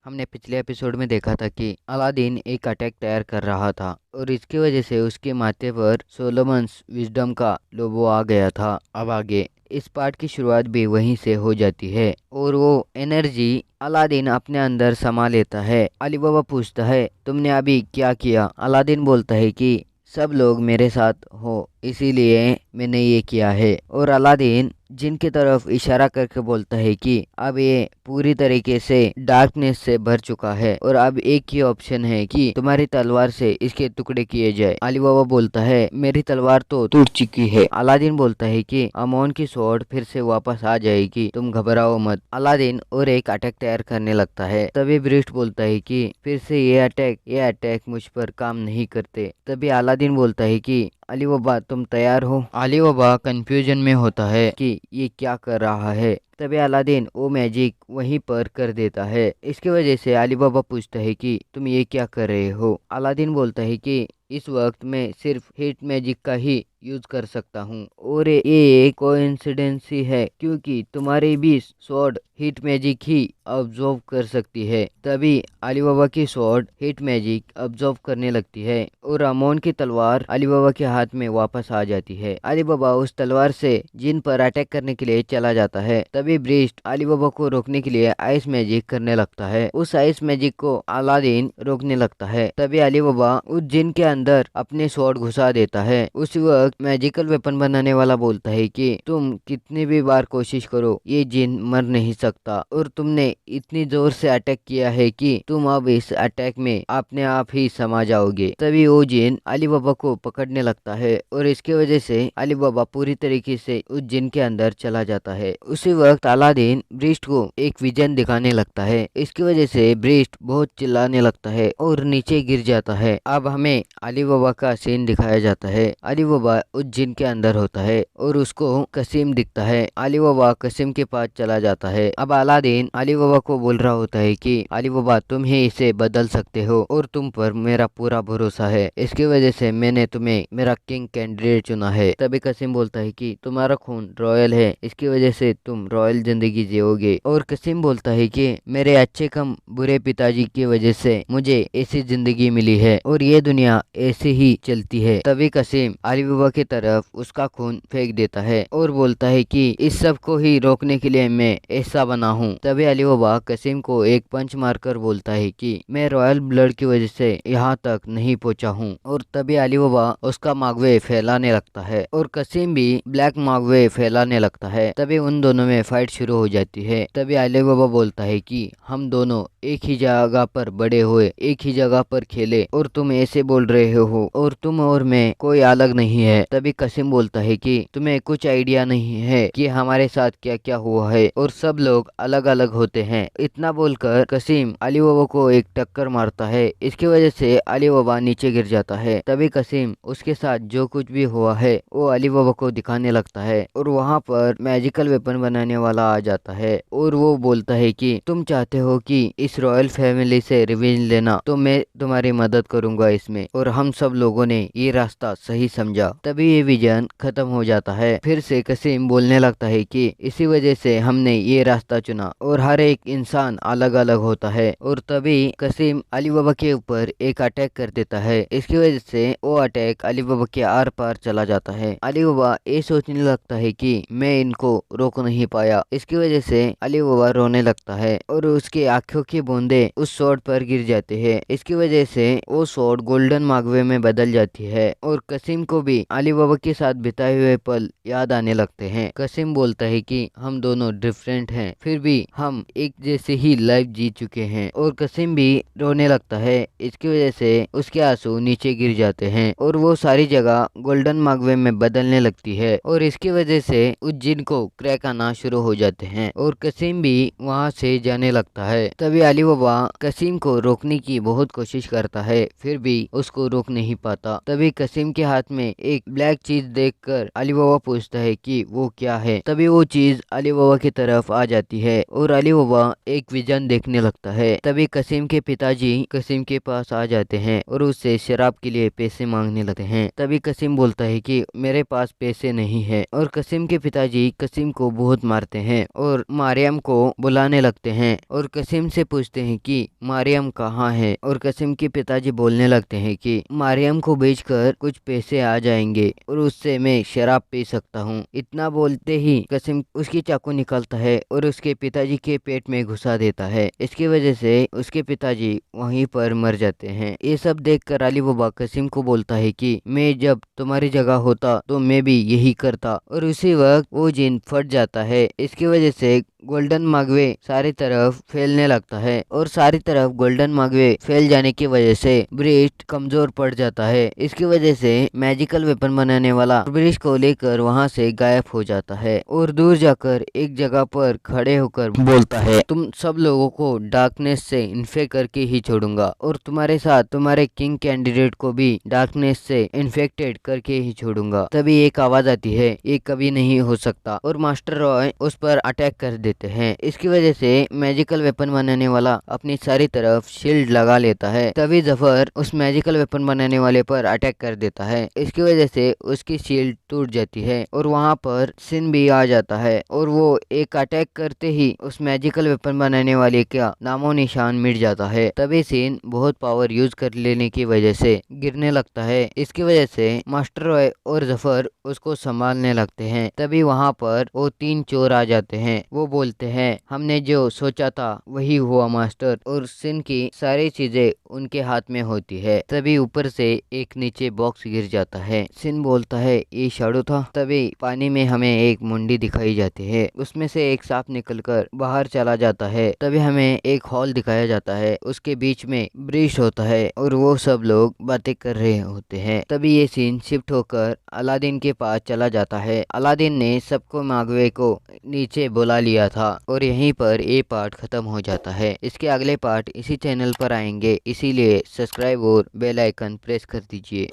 हमने पिछले एपिसोड में देखा था कि अलादीन एक अटैक तैयार कर रहा था और इसकी वजह से उसके माथे पर सोलोमन्स विजडम का लोगो आ गया था। अब आगे इस पार्ट की शुरुआत भी वहीं से हो जाती है और वो एनर्जी अलादीन अपने अंदर समा लेता है। अली बाबा पूछता है, तुमने अभी क्या किया? अलादीन बोलता है कि सब लोग मेरे साथ हो इसीलिए मैंने ये किया है। और अलादीन जिन की तरफ इशारा करके बोलता है कि अब ये पूरी तरीके से डार्कनेस से भर चुका है और अब एक ही ऑप्शन है कि तुम्हारी तलवार से इसके टुकड़े किए जाए। अली बाबा बोलता है, मेरी तलवार तो टूट चुकी है। अलादीन बोलता है कि अमोन की स्वॉर्ड फिर से वापस आ जाएगी, तुम घबराओ मत। अलादीन और एक अटैक तैयार करने लगता है। तभी ब्रिस्ट बोलता है कि फिर से ये अटैक मुझ पर काम नहीं करते। तभी अलादीन बोलता है कि अली बाबा तुम तैयार हो? अली बाबा कंफ्यूजन में होता है कि ये क्या कर रहा है। तभी अलादीन वो मैजिक वहीं पर कर देता है। इसकी वजह से अली बाबा पूछता है कि तुम ये क्या कर रहे हो? अलादीन बोलता है कि इस वक्त मैं सिर्फ हीट मैजिक का ही यूज कर सकता हूँ और ये एक कोइंसिडेंस ही है क्योंकि तुम्हारी भी स्वॉर्ड हीट मैजिक ही ऑब्जॉर्व कर सकती है। तभी अली बाबा की स्वॉर्ड हीट मैजिक ऑब्जॉर्व करने लगती है और अमोन की तलवार अली बाबा के हाथ में वापस आ जाती है। अली बाबा उस तलवार से जिन पर अटैक करने के लिए चला जाता है। तभी ब्रिस्ट अली बाबा को रोकने के लिए आइस मैजिक करने लगता है। उस आइस मैजिक को अलादीन रोकने लगता है। तभी अली बाबा उस जिन के अंदर अपने स्वॉर्ड घुसा देता है। उस वक्त मैजिकल वेपन बनाने वाला बोलता है कि तुम कितनी भी बार कोशिश करो ये जिन मर नहीं सकता और तुमने इतनी जोर से अटैक किया है कि तुम अब इस अटैक में अपने आप ही समा जाओगे। तभी वो जिन अली बाबा को पकड़ने लगता है और इसकी वजह से अली बाबा पूरी तरीके से उस जिन के अंदर चला जाता है। उसी वक्त अलादीन ब्रिस्ट को एक विजन दिखाने लगता है। इसकी वजह से ब्रिस्ट बहुत चिल्लाने लगता है और नीचे गिर जाता है। अब हमें अली बाबा का सीन दिखाया जाता है। अली बाबा उस जिन के अंदर होता है और उसको कसीम दिखता है। अली बाबा कसीम के पास चला जाता है। अब अलादीन अली बाबा को बोल रहा होता है कि अली बाबा तुम ही इसे बदल सकते हो और तुम पर मेरा पूरा भरोसा है, इसकी वजह से मैंने तुम्हें मेरा किंग कैंडिडेट चुना है। तभी कसीम बोलता है कि तुम्हारा खून रॉयल है, इसकी वजह से तुम रॉयल जिंदगी जियोगे। और कसीम बोलता है कि मेरे अच्छे कम बुरे पिताजी की वजह से मुझे ऐसी जिंदगी मिली है और ये दुनिया ऐसे ही चलती है। तभी कसीम अली बाबा की तरफ उसका खून फेंक देता है और बोलता है कि इस सब को ही रोकने के लिए मैं ऐसा बना हूँ। तभी अली बाबा कसीम को एक पंच मारकर बोलता है कि मैं रॉयल ब्लड की वजह से यहाँ तक नहीं पहुँचा हूँ। और तभी अली बाबा उसका मागवे फैलाने लगता है और कसीम भी ब्लैक मागवे फैलाने लगता है। तभी उन दोनों में फाइट शुरू हो जाती है। तभी अली बाबा बोलता है कि हम दोनों एक ही जगह पर बड़े हुए, एक ही जगह पर खेले और तुम ऐसे बोल रहे हो और तुम और मैं कोई अलग नहीं है। तभी कसीम बोलता है कि तुम्हें कुछ आइडिया नहीं है कि हमारे साथ क्या क्या हुआ है और सब लोग अलग अलग होते हैं। इतना बोलकर कसीम अली बाबा को एक टक्कर मारता है। इसकी वजह से अली बाबा नीचे गिर जाता है। तभी कसीम उसके साथ जो कुछ भी हुआ है वो अली बाबा को दिखाने लगता है और वहाँ पर मैजिकल वेपन बनाने वाला आ जाता है और वो बोलता है कि तुम चाहते हो कि इस रॉयल फैमिली से रिवेंज लेना, तो मैं तुम्हारी मदद करूंगा इसमें। और हम सब लोगों ने ये रास्ता सही समझा। तभी ये विजन खत्म हो जाता है। फिर से कसीम बोलने लगता है कि इसी वजह से हमने ये रास्ता चुना और हर एक इंसान अलग अलग होता है। और तभी कसीम अली बाबा के ऊपर एक अटैक कर देता है। इसकी वजह से वो अटैक अली बाबा के आर पार चला जाता है। अली बाबा ये सोचने लगता है कि मैं इनको रोक नहीं पाया। इसकी वजह से अली बाबा रोने लगता है और उसकी आंखों की बूंदे उस स्वॉर्ड पर गिर जाते हैं। इसकी वजह से वो स्वॉर्ड गोल्डन मागवे में बदल जाती है और कसीम को भी अली बाबा के साथ बिताए हुए पल याद आने लगते हैं। कसीम बोलता है कि हम दोनों डिफरेंट हैं फिर भी हम एक जैसे ही लाइफ जी चुके हैं। और कसीम भी रोने लगता है। इसकी वजह से उसके आंसू नीचे गिर जाते हैं और वो सारी जगह गोल्डन मागवे में बदलने लगती है और इसकी वजह से उस जिन को क्रैक आना शुरू हो जाते हैं और कसीम भी वहां से जाने लगता है। तभी अली बाबा कसीम को रोकने की बहुत कोशिश करता है फिर भी उसको रोक नहीं पाता। तभी कसीम के हाथ में एक ब्लैक चीज देखकर अली बाबा पूछता है कि वो क्या है। तभी वो चीज अली बाबा की तरफ आ जाती है और अली बाबा एक विजन देखने लगता है। तभी कसीम के पिताजी कसीम के पास आ जाते हैं और उससे शराब के लिए पैसे मांगने लगते हैं। तभी कसीम बोलता है कि मेरे पास पैसे नहीं है और कसीम के पिताजी कसीम को बहुत मारते मारते हैं और मारियम को बुलाने लगते हैं और कसीम से पूछते हैं कि मारियम कहाँ है। और कसीम के पिताजी बोलने लगते हैं कि मारियम को बेचकर कुछ पैसे आ जाएंगे और उससे मैं शराब पी सकता हूँ। इतना बोलते ही कसीम उसकी चाकू निकालता है और उसके पिताजी के पेट में घुसा देता है। इसकी वजह से उसके पिताजी वहीं पर मर जाते हैं। ये सब देखकर अली बाबा कसीम को बोलता है कि मैं जब तुम्हारी जगह होता तो मैं भी यही करता। और उसी वक्त वो जिन फट जाता है। इसकी वजह से गोल्डन मागवे सारी तरफ फैलने लगता है और सारी तरफ गोल्डन मागवे फैल जाने की वजह से ब्रिस्ट कमजोर पड़ जाता है। इसकी वजह से मैजिकल वेपन बनाने वाला ब्रिस्ट को लेकर वहां से गायब हो जाता है और दूर जाकर एक जगह पर खड़े होकर बोलता है, तुम सब लोगों को डार्कनेस से इन्फेक्ट करके ही छोड़ूंगा और तुम्हारे साथ तुम्हारे किंग कैंडिडेट को भी डार्कनेस से इन्फेक्टेड करके ही छोड़ूंगा। तभी एक आवाज आती है, ये कभी नहीं हो सकता और मास्टर रॉय उस पर अटैक कर देते हैं। इसकी वजह से मैजिकल वेपन बनाने वाला अपनी सारी तरफ शील्ड लगा लेता है। तभी जफर उस मैजिकल वेपन बनाने वाले पर अटैक कर देता है। इसकी वजह से उसकी शील्ड टूट जाती है और वहां पर सिन भी आ जाता है और वो एक अटैक करते ही उस मैजिकल वेपन बनाने वाले का नामो निशान मिट जाता है। तभी सिन बहुत पावर यूज कर लेने की वजह से गिरने लगता है। इसकी वजह से मास्टर रॉय और जफर उसको संभालने लगते हैं। तभी वहां पर वो 3 चोर आ जाते हैं। वो बोलते हैं, हमने जो सोचा था वही हुआ मास्टर, और सिन की सारी चीजें उनके हाथ में होती है। तभी ऊपर से एक नीचे बॉक्स गिर जाता है। सिन बोलता है, ये शाडो था। तभी पानी में हमें एक मुंडी दिखाई जाती है, उसमें से एक सांप निकलकर बाहर चला जाता है। तभी हमें एक हॉल दिखाया जाता है, उसके बीच में ब्रिज होता है और वो सब लोग बातें कर रहे होते हैं। तभी ये सीन शिफ्ट होकर अलादीन के पास चला जाता है। अलादीन ने सबको मागवे को नीचे बुला लिया था और यहीं पर ये पार्ट खत्म हो जाता है। इसके अगले पार्ट इसी चैनल पर आएंगे, इसीलिए सब्सक्राइब और बेल आइकन प्रेस कर दीजिए।